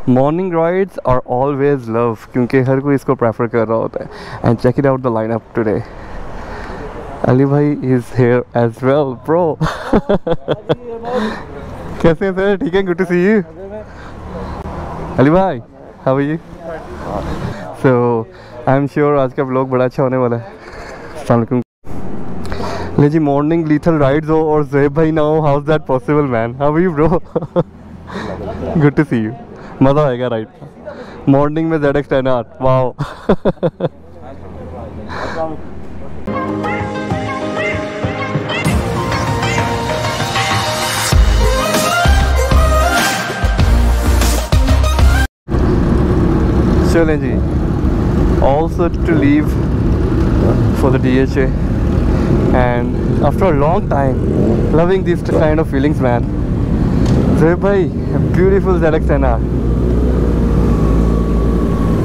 Morning rides are always love, क्योंकि हर कोई इसको प्रेफर कर रहा होता है। And check it out the line up today. Ali भाई is here as well bro. कैसे हैं सर? ठीक है, good to see you. Ali भाई how are you? So I am sure आज का व्लॉग बड़ा अच्छा होने वाला है। अस्सलाम वालेकुम। ले जी, मॉर्निंग लीथल राइड्स हो और ज़ैब भाई ना हो, how is that possible man? How are you bro? Good to see you. मज़ा आएगा राइड मॉर्निंग में ZX6R। वाओ। चलें जी, also to leave for the DHA and after a long time loving these kind of feelings man. Zeb bhai, a beautiful ZX6R.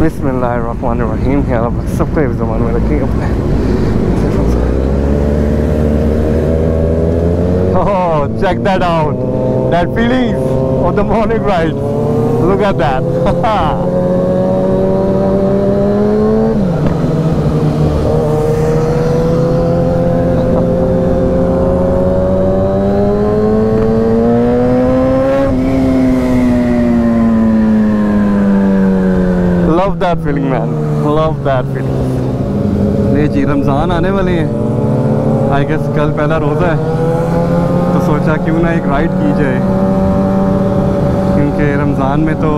बिस्मिल्लाहिर्रहमानिर्रहीम। या अल्लाह सबको इस ज़मान में रखें अपने। Oh, check that out, that feelings of the morning ride. Look at that. Love that feeling man, love that feeling। ले जी, रमज़ान आने वाले हैं। आई गेस कल पहला रोज़ा है, तो सोचा क्यों ना एक राइड की जाए, क्योंकि रमज़ान में तो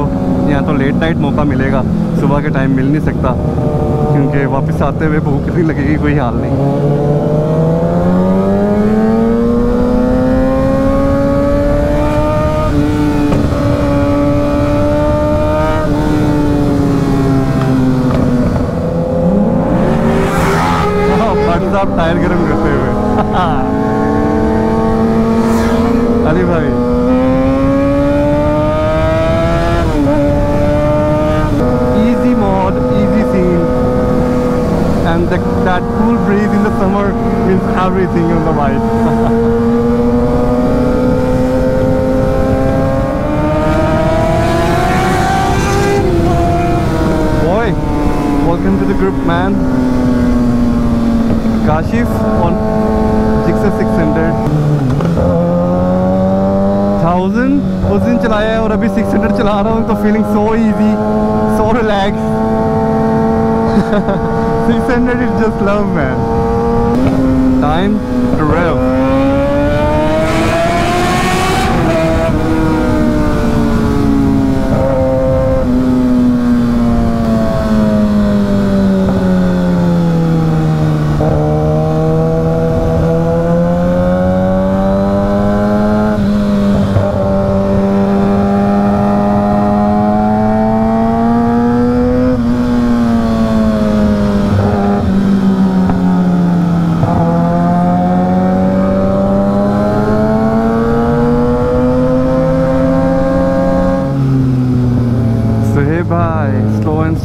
यहाँ तो लेट नाइट मौका मिलेगा, सुबह के टाइम मिल नहीं सकता, क्योंकि वापस आते हुए भूख नहीं लगेगी, कोई हाल नहीं। आप टायर गर्म करते हुए। अली भाई easy mod, easy scene, and that cool breeze in the summer means everything on the ride। Boy, welcome to the group man। Kashif on ZX6R 1000 उस दिन चलाया है और अभी 600 चला रहा हूँ, तो feeling so easy, so relax. 600 is just love man. Time to rev.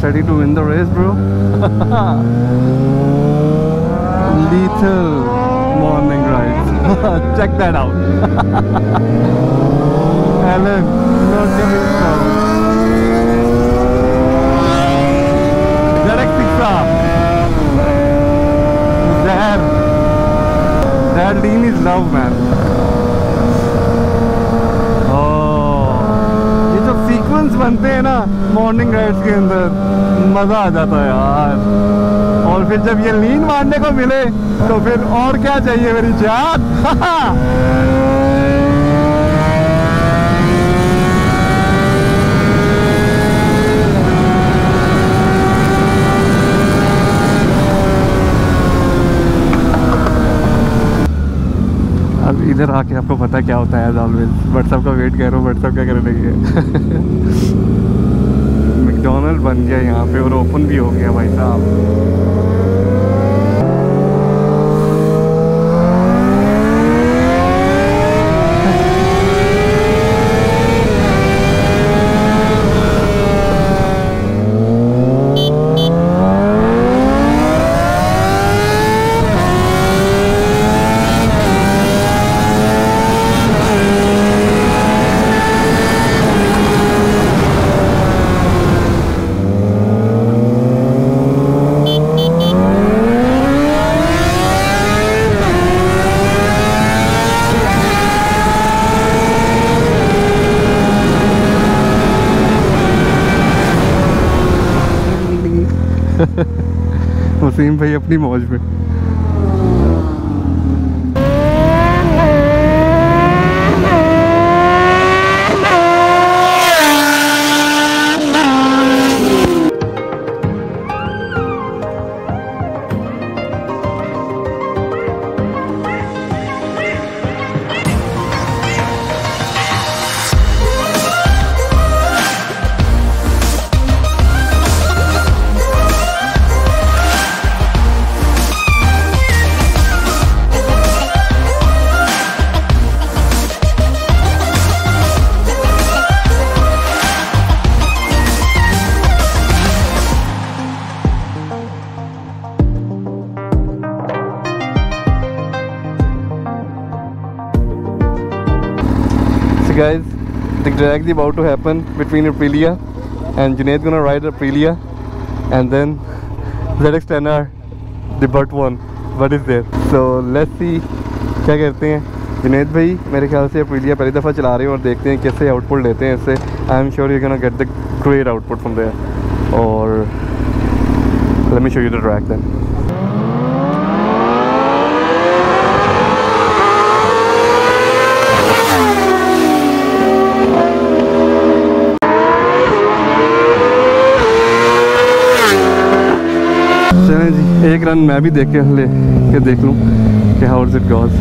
Ready to win the race, bro? Lethal morning ride. Check that out. Alan, not coming from ZX6R. That lean is love, man. बनते हैं ना morning rides के अंदर, मज़ा आ जाता है यार। और फिर जब ये लीन मारने को मिले तो फिर और क्या चाहिए मेरी जान। अब इधर आके आपको पता क्या होता है, एज ऑलवेज व्हाट्सएप का वेट कर रहा हूँ, व्हाट्सएप क्या करने लगी है। मैकडॉनल्ड बन गया यहाँ पे और ओपन भी हो गया भाई साहब। वसीम भाई अपनी मौज में। Guys, the drag is about to happen between Aprilia and Junaid gonna ride Aprilia, and then ZX6R, the butt one. What is there? So let's see क्या करते हैं। जुनैद भाई मेरे ख्याल से Aprilia पहली दफ़ा चला रहे हैं और देखते हैं कैसे आउटपुट लेते हैं इससे। I am sure you gonna get the great output from there. और let me show you the track then. चलें जी, एक रन मैं भी देख के देख लूँ कि हाउ इट गोज़।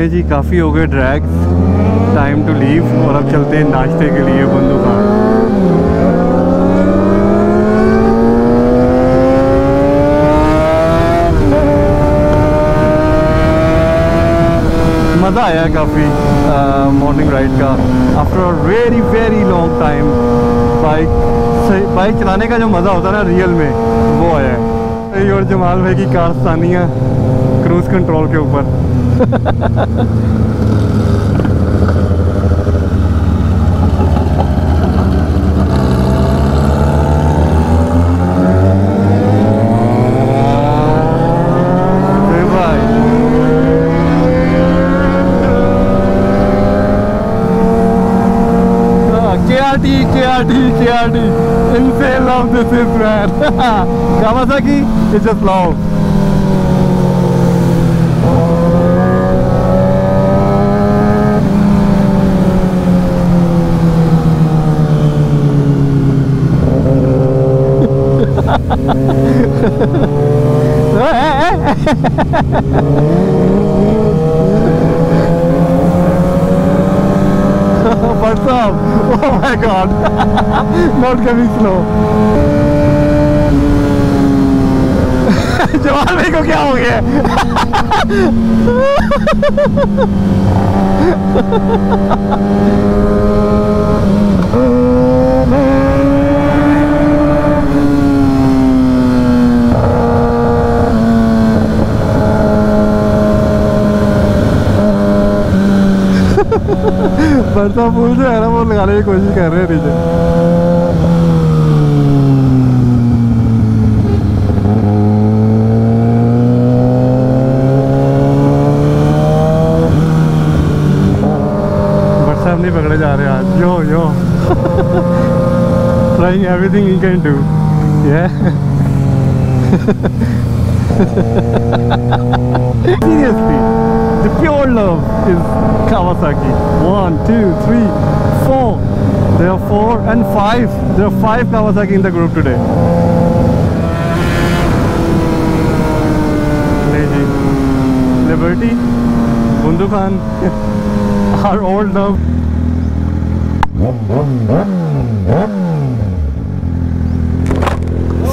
जी काफ़ी हो गए ड्रैग्स, टाइम टू लीव और अब चलते हैं नाश्ते के लिए बंदू खान। मज़ा आया काफ़ी मॉर्निंग राइड का। After a very very long time bike चलाने का जो मज़ा होता है ना रियल में, वो आया है। और जमाल भाई की कारस्तानियाँ क्रूज़ कंट्रोल के ऊपर। KRT, insane love this is, man. Kawasaki is just love. What's up? Oh my god. Not coming slow. जवान भाई को क्या हो गया? बरसा फूल जो है ना वो लगाने की कोशिश कर रहे हैं नीचे। बरसा नहीं पकड़े जा रहे आज। Yo trying everything you can do. Seriously, the pure love is Kawasaki. 1, 2, 3, 4. There are 4 and 5. There are 5 Kawasaki in the group today. Liberty, Bundu Khan, our old love.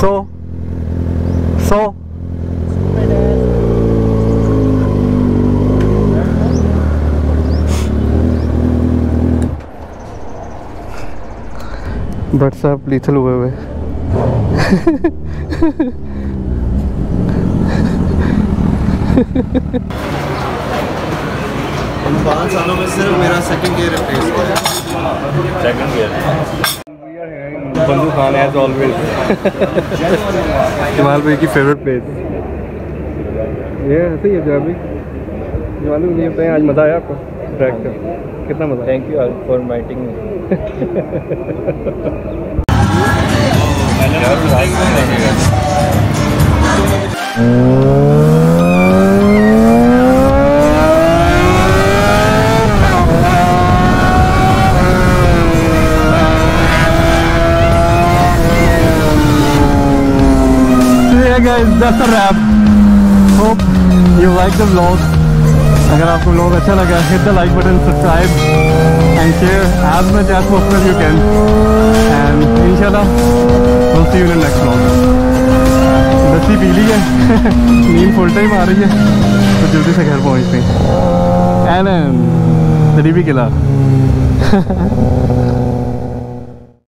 So but सब लीथल हुए हुए। 5 सालों में सिर्फ मेरा second gear replace हुआ है। Second gear Bandu Khan as always. Jamal भाई की फेवरेट प्लेस ये ऐसे ही है। जमाल भाई, जमाल भाई बताएं, आज मज़ा आया आपको ट्रैक का? कितना मज़ा? Thank you for inviting me. Guys, that's a wrap. Hope you like the vlog. अगर आपको vlog अच्छा लगा, hit the like button, subscribe and share as much as possible you can. And inshallah, we'll see you in the next vlog. लस्सी पी ली है, नींद full time आ रही है, तो जल्दी से घर पहुँचते हैं। Alan, the DB killer.